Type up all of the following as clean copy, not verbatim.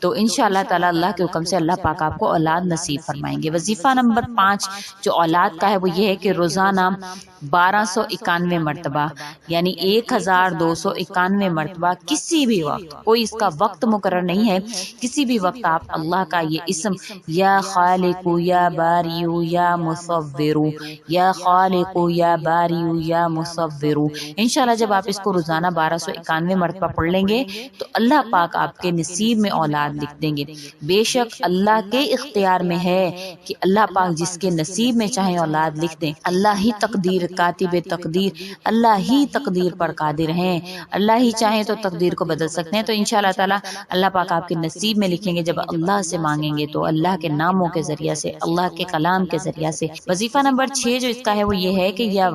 تو انشاءاللہ تعالی اللہ کے حکم سے اللہ پاک آپ کو اولاد نصیب فرمائیں گے۔ وظیفہ نمبر 5 جو اولاد کا ہے وہ یہ ہے کہ روزانہ 1291 مرتبہ یعنی 1291 مرتبہ کسی بھی وقت، کوئی اس کا وقت مقرر نہیں ہے، کسی بھی وقت آپ اللہ کا یہ اسم یا خالق یا باری یا مصور، یا خالق یا باری یا مصور، انشاءاللہ جب آپ اس کو روزانہ 1291 مرتبہ پڑھ لیں گے تو اللہ پاک آپ کے نصیب میں اولاد لکھ دیں گے۔ بے شک اللہ کے اختیار میں ہے کہ اللہ پاک جس کے نصیب میں چاہے اولاد لکھ دیں، اللہ ہی تقدیر کاتب تقدیر، اللہ ہی تقدیر پر قادر ہیں، اللہ ہی چاہیں تو تقدیر کو بدل سکتے ہیں۔ تو انشاءاللہ تعالی اللہ پاک آپ کے نصیب میں لکھیں گے جب اللہ سے مانگیں گے تو اللہ کے ناموں کے ذریعہ سے، اللہ کے کلام کے ذریعہ سے۔ وظیفہ نمبر 6 جو اس کا ہے وہ یہ ہے کہ یا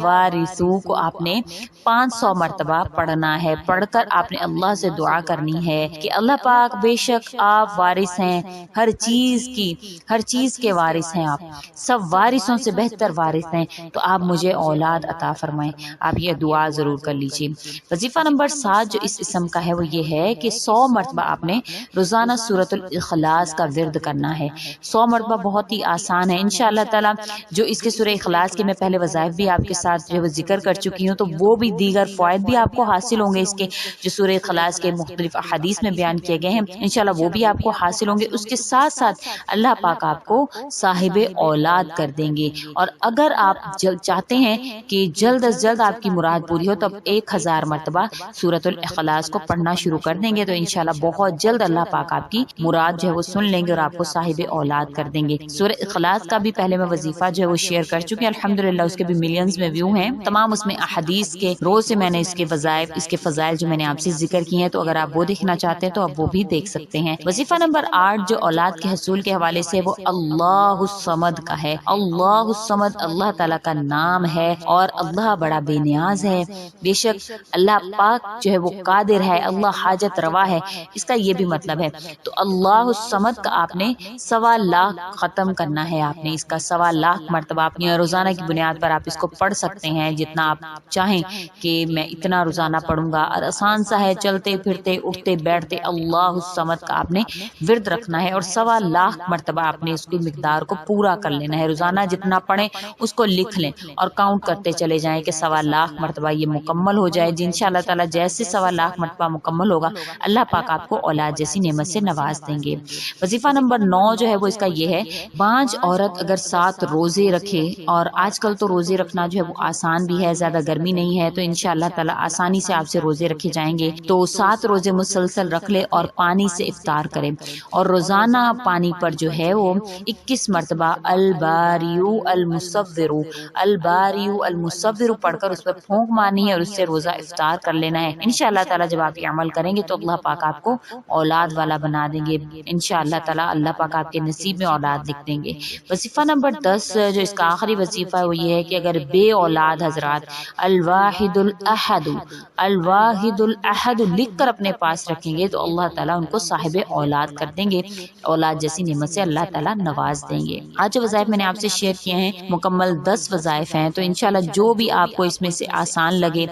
وارثو کو آپ نے 500 مرتبہ پڑھنا ہے، پڑھ کر آپ نے اللہ سے دعا کرنی ہے کہ اللہ پاک بے شک آپ وارث ہیں ہر چیز کے وارث ہیں، آپ سب وارثوں سے بہتر وارث ہیں، تو آپ مجھے اولاد عطا فرمائیں۔ آپ یہ دعا ضرور کر لیجیے۔ وظیفہ نمبر 7 جو اس اسم کا ہے وہ یہ ہے کہ 100 مرتبہ آپ نے روزانہ سورۃ الاخلاص کا ورد کرنا ہے۔ 100 مرتبہ بہت ہی آسان ہے انشاءاللہ تعالی۔ جو اس کے سورہ اخلاص کے میں پہلے وظائف بھی آپ کے ساتھ جو ذکر کر چکی ہوں، تو وہ بھی دیگر فوائد بھی آپ کو حاصل ہوں گے اس کے، جو سورہ اخلاص کے مختلف احادیث میں بیان کیے گئے ہیں، انشاءاللہ وہ بھی آپ کو حاصل ہوں گے۔ اس کے ساتھ ساتھ اللہ پاک آپ کو صاحب اولاد کر دیں گے، اور اگر آپ چاہتے ہیں کہ جلد از جلد آپ کی مراد پوری ہو تو اب 1000 مرتبہ سورۃ الاخلاص کو پڑھنا شروع کر دیں گے، تو انشاءاللہ بہت جلد اللہ پاک آپ کی مراد جو ہے وہ سن لیں گے اور آپ کو صاحب اولاد کر دیں گے۔ سورۃ اخلاص کا بھی پہلے میں وظیفہ جو ہے وہ شیئر کر چکی ہوں، الحمدللہ اس کے بھی ملینز میں ویو ہیں، تمام اس میں احادیث کے روز سے میں نے اس کے وظائف، اس کے فضائل جو میں نے آپ سے ذکر کی ہیں، تو اگر آپ وہ دیکھنا چاہتے ہیں تو آپ وہ بھی دیکھ سکتے ہیں۔ وظیفہ نمبر 8 جو اولاد کے حصول کے حوالے سے وہ اللہ الصمد کا ہے۔ اللہ الصمد اللہ تعالیٰ کا نام ہے، اور اللہ بڑا بے نیاز ہے، بے شک اللہ پاک جو ہے وہ قادر ہے، اللہ حاجت روا ہے، اس کا یہ بھی مطلب ہے۔ تو اللہ الصمد کا آپ نے 1.25 لاکھ ختم کرنا ہے، آپ نے اس کا 1.25 لاکھ مرتبہ اپنی روزانہ کی بنیاد پر آپ اس کو پڑھ سکتے ہیں، جتنا آپ چاہیں کہ میں اتنا روزانہ پڑھوں گا، اور آسان سا ہے، چلتے پھرتے اٹھتے بیٹھتے اللہ الصمد کا آپ نے ورد رکھنا ہے، اور 1.25 لاکھ مرتبہ آپ نے اس کی مقدار کو پورا کر لینا ہے۔ روزانہ جتنا پڑھیں اس کو لکھ لیں اور کاؤنٹ کرتے چلے جائیں کہ 1.25 لاکھ مرتبہ یہ مکمل ہو جائے۔ جی انشاءاللہ تعالی جیسے 1.25 لاکھ مرتبہ مکمل ہوگا اللہ پاک آپ کو اولاد جیسی نعمت سے نواز دیں گے۔ وظیفہ نمبر 9 جو ہے وہ اس کا یہ ہے، بانج عورت اگر 7 روزے رکھے، اور آج کل تو روزے رکھنا جو ہے وہ آسان بھی ہے، زیادہ گرمی نہیں ہے، تو انشاءاللہ تعالی آسانی سے آپ سے روزے رکھے جائیں گے، تو 7 روزے مسلسل رکھ لے اور پانی سے افطار کرے، اور روزانہ پانی پر جو ہے وہ 21 مرتبہ الباریو المصور، الباریو المصور پڑھ کر اس پر پھونک مارنی ہے، اور اس سے روزہ افطار کر لینا ہے۔ انشاءاللہ تعالی جب آپ یہ عمل کریں گے تو اللہ پاک آپ کو اولاد والا بنا دیں گے، انشاءاللہ تعالی اللہ پاک آپ کے نصیب میں اولاد لکھ دیں گے۔ وظیفہ نمبر 10 جو اس کا آخری وظیفہ ہے وہ یہ ہے کہ اگر بے اولاد حضرات الواحد الاحد، الواحد الاحد لکھ کر اپنے پاس رکھیں گے تو اللہ تعالیٰ ان کو صاحب اولاد کر دیں گے، اولاد جیسی نعمت سے اللہ تعالیٰ نواز دیں گے۔ آج جو وظائف میں نے آپ سے شیئر کیے ہیں مکمل 10 وظائف ہیں، تو انشاءاللہ جو بھی آپ کو اس میں سے آسان لگے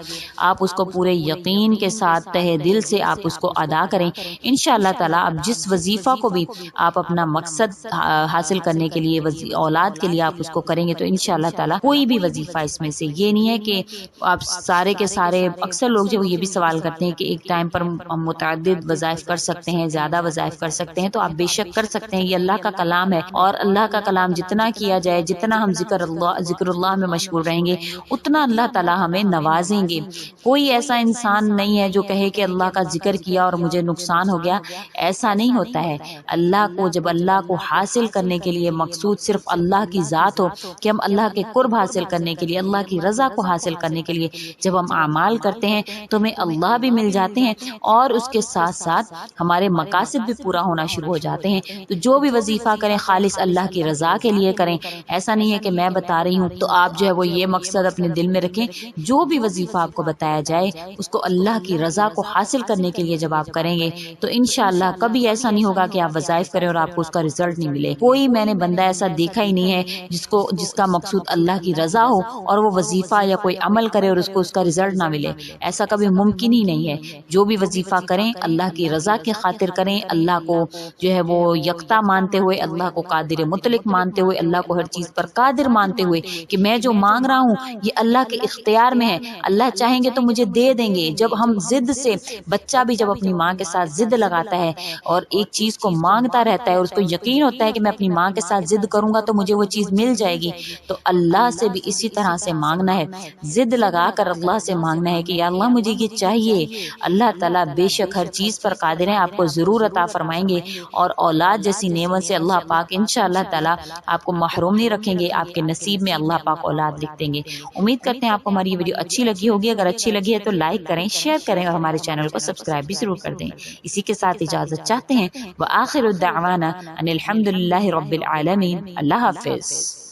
آپ اس کو پورے یقین کے ساتھ تہ دل سے آپ اس کو ادا کریں، انشاءاللہ تعالیٰ آپ جس وظیفہ کو بھی آپ اپنا مقصد حاصل کرنے کے لیے اولاد کے لیے آپ اس کو کریں گے تو انشاءاللہ تعالیٰ کوئی بھی وظیفہ اس میں سے یہ نہیں ہے کہ آپ سارے کے سارے، اکثر لوگ جو یہ بھی سوال کرتے ہیں کہ ایک ٹائم پر ہم متعدد وظائف کر سکتے ہیں، زیادہ وظائف کر سکتے ہیں، تو آپ بے شک کر سکتے ہیں، یہ اللہ کا کلام ہے، اور اللہ کا کلام جتنا کیا جائے، جتنا ہم ذکر اللہ میں مشغول رہیں گے اتنا اللہ تعالیٰ ہمیں نوازیں گے۔ کوئی ایسا انسان نہیں ہے جو کہے کہ اللہ کا ذکر کیا اور مجھے نقصان ہو گیا، ایسا نہیں ہوتا ہے۔ اللہ کو جب اللہ کو حاصل کرنے کے لیے مقصود صرف اللہ کی ذات ہو کہ ہم اللہ کے قرب حاصل کرنے کے لیے، اللہ کی رضا کو حاصل کرنے کے لیے جب ہم اعمال کرتے ہیں تو ہمیں اللہ بھی مل جاتے ہیں، اور اس کے ساتھ ساتھ ہمارے مقاصد بھی پورا ہونا شروع ہو جاتے ہیں۔ تو جو بھی وظیفہ کریں خالص اللہ کی رضا کے لیے کریں، ایسا نہیں ہے کہ میں بتا رہی ہوں، تو آپ جو ہے وہ یہ مقصد اپنے دل میں رکھیں، جو بھی وظیفہ آپ کو بتایا جائے اس کو اللہ کی رضا کو حاصل کرنے کے لیے جب آپ کریں گے تو انشاءاللہ کبھی ایسا نہیں ہوگا کہ آپ وظائف کریں اور آپ کو اس کا رزلٹ نہیں ملے۔ کوئی میں نے بندہ ایسا دیکھا ہی نہیں ہے جس کا مقصود اللہ کی رضا ہو اور وہ وظیفہ یا کوئی عمل کرے اور اس کو اس کا رزلٹ نہ ملے، ایسا کبھی ممکن ہی نہیں ہے۔ جو بھی وظیفہ کریں اللہ کی رضا کی خاطر کریں، اللہ کو جو ہے وہ یکتا مانتے ہوئے، اللہ کو قادر مطلق مانتے ہوئے، اللہ کو ہر چیز پر قادر مانتے ہوئے کہ میں جو مانگ رہا ہوں یہ اللہ کے اختیار میں ہے، اللہ چاہیں گے تو مجھے دے دیں گے۔ جب ہم ضد سے، بچہ بھی جب اپنی ماں کے ساتھ ضد لگاتا ہے اور ایک چیز کو مانگتا رہتا ہے اور اس کو یقین ہوتا ہے کہ میں اپنی ماں کے ساتھ ضد کروں گا تو مجھے وہ چیز مل جائے گی، تو اللہ سے بھی اسی طرح سے مانگنا ہے، ضد لگا کر اللہ سے مانگنا ہے کہ یا اللہ مجھے یہ چاہیے۔ اللہ تعالیٰ بے شک ہر چیز پر قادر ہے، آپ کو ضرور عطا فرمائیں گے، اور اولاد جیسی نعمت سے اللہ پاک انشاءاللہ تعالیٰ آپ کو محروم نہیں رکھیں گے، آپ کے نصیب میں اللہ پاک اولاد لکھ دیں گے۔ امید کرتے ہیں آپ کو ہماری یہ ویڈیو اچھی لگی ہوگی، اگر اچھی لگی ہے تو لائک کریں، شیئر کریں اور ہمارے چینل کو سبسکرائب بھی ضرور کر دیں۔ اسی کے ساتھ اجازت چاہتے ہیں، وآخر الدعوانا ان الحمد للہ رب العالمین۔ اللہ حافظ۔